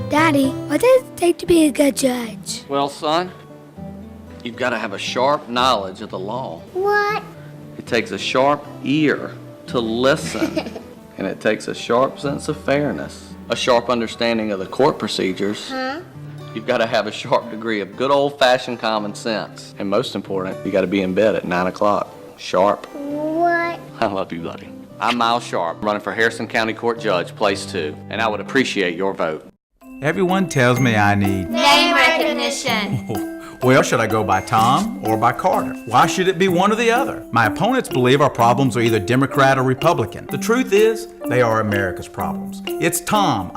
Daddy, what does it take to be a good judge? Well, son, you've got to have a sharp knowledge of the law. What? It takes a sharp ear to listen, and it takes a sharp sense of fairness, a sharp understanding of the court procedures. Huh? You've got to have a sharp degree of good old-fashioned common sense. And most important, you got to be in bed at 9 o'clock, sharp. What? I love you, buddy. I'm Miles Sharp, running for Harrison County Court Judge, Place 2, and I would appreciate your vote. Everyone tells me I need name recognition. Well, should I go by Tom or by Carter? Why should it be one or the other? My opponents believe our problems are either Democrat or Republican. The truth is, they are America's problems. It's time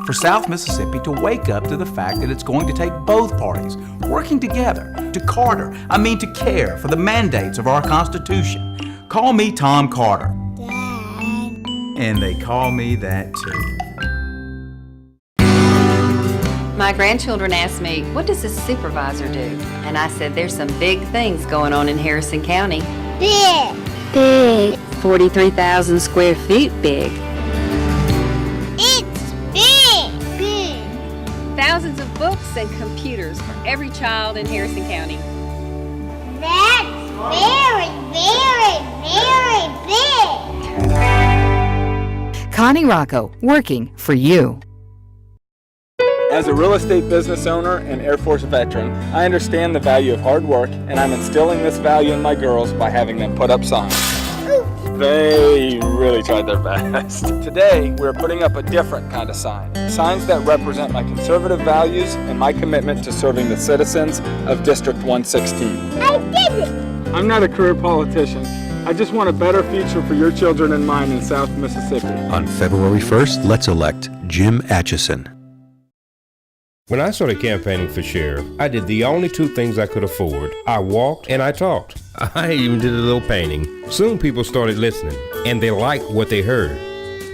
for South Mississippi to wake up to the fact that it's going to take both parties working together to care for the mandates of our Constitution. Call me Tom Carter. Dad. And they call me that too. My grandchildren asked me, what does a supervisor do? And I said, there's some big things going on in Harrison County. Big. Big. 43,000 square feet big. It's big. Big. Thousands of books and computers for every child in Harrison County. That's very, very, very big. Connie Rocco, working for you. As a real estate business owner and Air Force veteran, I understand the value of hard work, and I'm instilling this value in my girls by having them put up signs. They really tried their best. Today, we're putting up a different kind of sign. Signs that represent my conservative values and my commitment to serving the citizens of District 116. I did it! I'm not a career politician. I just want a better future for your children and mine in South Mississippi. On February 1st, let's elect Jim Atchison. When I started campaigning for sheriff, I did the only two things I could afford. I walked and I talked. I even did a little painting. Soon people started listening, and they liked what they heard.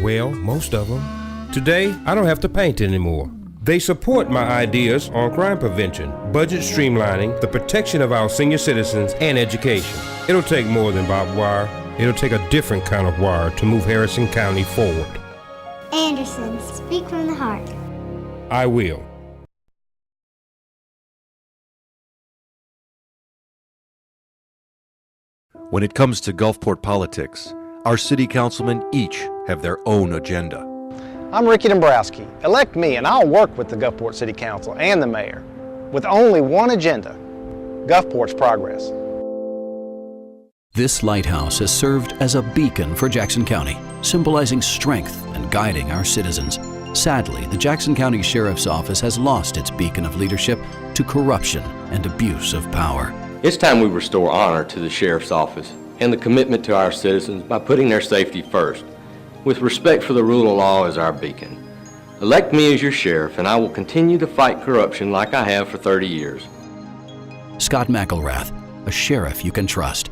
Well, most of them. Today, I don't have to paint anymore. They support my ideas on crime prevention, budget streamlining, the protection of our senior citizens, and education. It'll take more than barbed wire. It'll take a different kind of wire to move Harrison County forward. Anderson, speak from the heart. I will. When it comes to Gulfport politics, our city councilmen each have their own agenda. I'm Ricky Dombrowski. Elect me and I'll work with the Gulfport City Council and the mayor with only one agenda: Gulfport's progress. This lighthouse has served as a beacon for Jackson County, symbolizing strength and guiding our citizens. Sadly, the Jackson County Sheriff's Office has lost its beacon of leadership to corruption and abuse of power. It's time we restore honor to the Sheriff's Office and the commitment to our citizens by putting their safety first, with respect for the rule of law as our beacon. Elect me as your sheriff, and I will continue to fight corruption like I have for 30 years. Scott McElrath, a sheriff you can trust.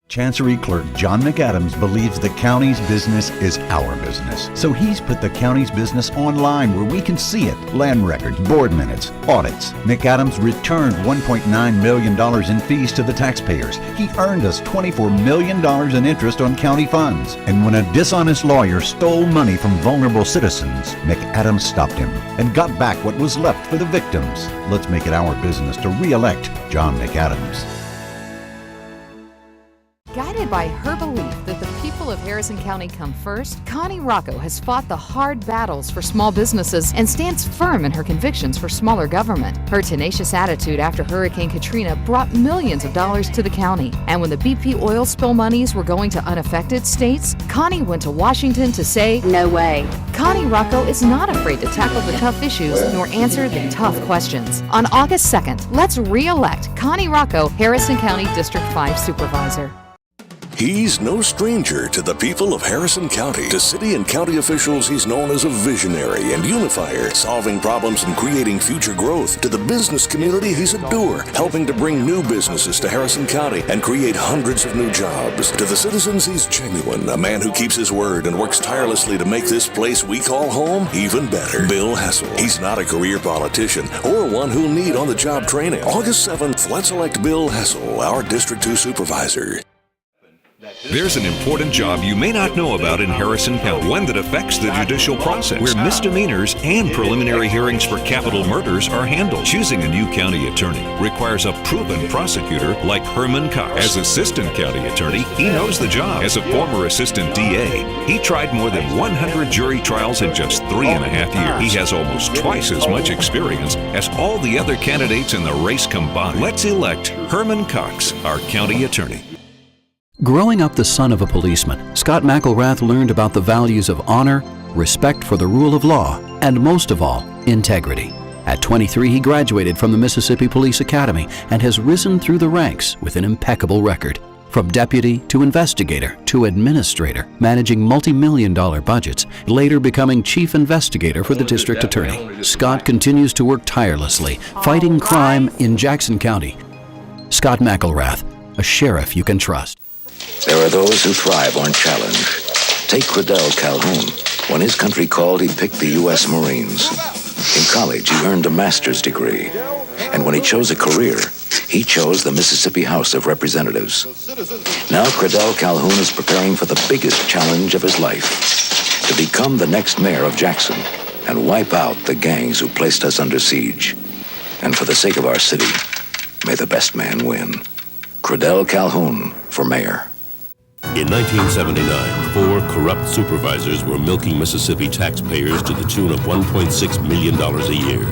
Chancery Clerk John McAdams believes the county's business is our business. So he's put the county's business online where we can see it. Land records, board minutes, audits. McAdams returned $1.9 million in fees to the taxpayers. He earned us $24 million in interest on county funds. And when a dishonest lawyer stole money from vulnerable citizens, McAdams stopped him and got back what was left for the victims. Let's make it our business to re-elect John McAdams. Guided by her belief that the people of Harrison County come first, Connie Rocco has fought the hard battles for small businesses and stands firm in her convictions for smaller government. Her tenacious attitude after Hurricane Katrina brought millions of dollars to the county. And when the BP oil spill monies were going to unaffected states, Connie went to Washington to say, No way. Connie Rocco is not afraid to tackle the tough issues nor answer the tough questions. On August 2nd, let's re-elect Connie Rocco, Harrison County District 5 Supervisor. He's no stranger to the people of Harrison County. To city and county officials, he's known as a visionary and unifier, solving problems and creating future growth. To the business community, he's a doer, helping to bring new businesses to Harrison County and create hundreds of new jobs. To the citizens, he's genuine, a man who keeps his word and works tirelessly to make this place we call home even better. Bill Hessel. He's not a career politician or one who'll need on-the-job training. August 7th, let's elect Bill Hessel, our District 2 Supervisor. That There's an important job you may not know about in Harrison County, one that affects the judicial process, where misdemeanors and preliminary hearings for capital murders are handled. Choosing a new county attorney requires a proven prosecutor like Herman Cox. As assistant county attorney, he knows the job. As a former assistant DA, he tried more than 100 jury trials in just 3.5 years. He has almost twice as much experience as all the other candidates in the race combined. Let's elect Herman Cox, our county attorney. Growing up the son of a policeman, Scott McElrath learned about the values of honor, respect for the rule of law, and most of all, integrity. At 23, he graduated from the Mississippi Police Academy and has risen through the ranks with an impeccable record. From deputy to investigator to administrator, managing multi-million-dollar budgets, later becoming chief investigator for the district attorney. Scott continues to work tirelessly, fighting crime in Jackson County. Scott McElrath, a sheriff you can trust. There are those who thrive on challenge. Take Credell Calhoun. When his country called, he picked the U.S. Marines. In college, he earned a master's degree. And when he chose a career, he chose the Mississippi House of Representatives. Now Credell Calhoun is preparing for the biggest challenge of his life, to become the next mayor of Jackson and wipe out the gangs who placed us under siege. And for the sake of our city, may the best man win. Credell Calhoun for mayor. In 1979, 4 corrupt supervisors were milking Mississippi taxpayers to the tune of $1.6 million a year.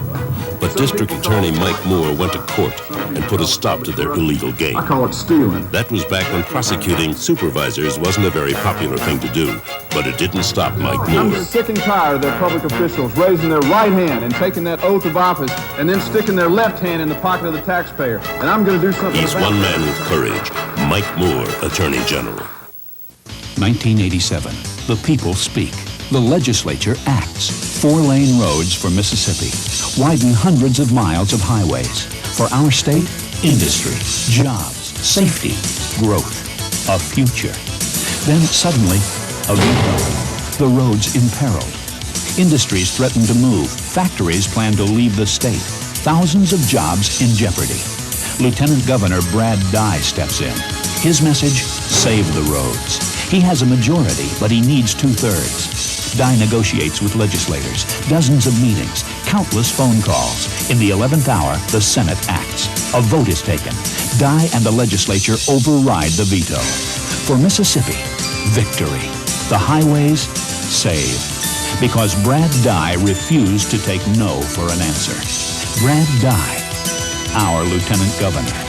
But District Attorney Mike Moore went to court and put a stop to their illegal game. I call it stealing. That was back when prosecuting supervisors wasn't a very popular thing to do, but it didn't stop Mike Moore. I'm sick and tired of their public officials raising their right hand and taking that oath of office and then sticking their left hand in the pocket of the taxpayer. And I'm going to do something He's about one man with courage, Mike Moore, Attorney General. 1987. The people speak. The legislature acts. 4-lane roads for Mississippi. Widen hundreds of miles of highways. For our state, industry, jobs, safety, growth, a future. Then suddenly, a veto. The roads imperiled. Industries threaten to move. Factories plan to leave the state. Thousands of jobs in jeopardy. Lieutenant Governor Brad Dye steps in. His message, save the roads. He has a majority, but he needs 2/3. Dye negotiates with legislators, dozens of meetings, countless phone calls. In the 11th hour, the Senate acts. A vote is taken. Dye and the legislature override the veto. For Mississippi, victory. The highways, saved. Because Brad Dye refused to take no for an answer. Brad Dye, our Lieutenant Governor.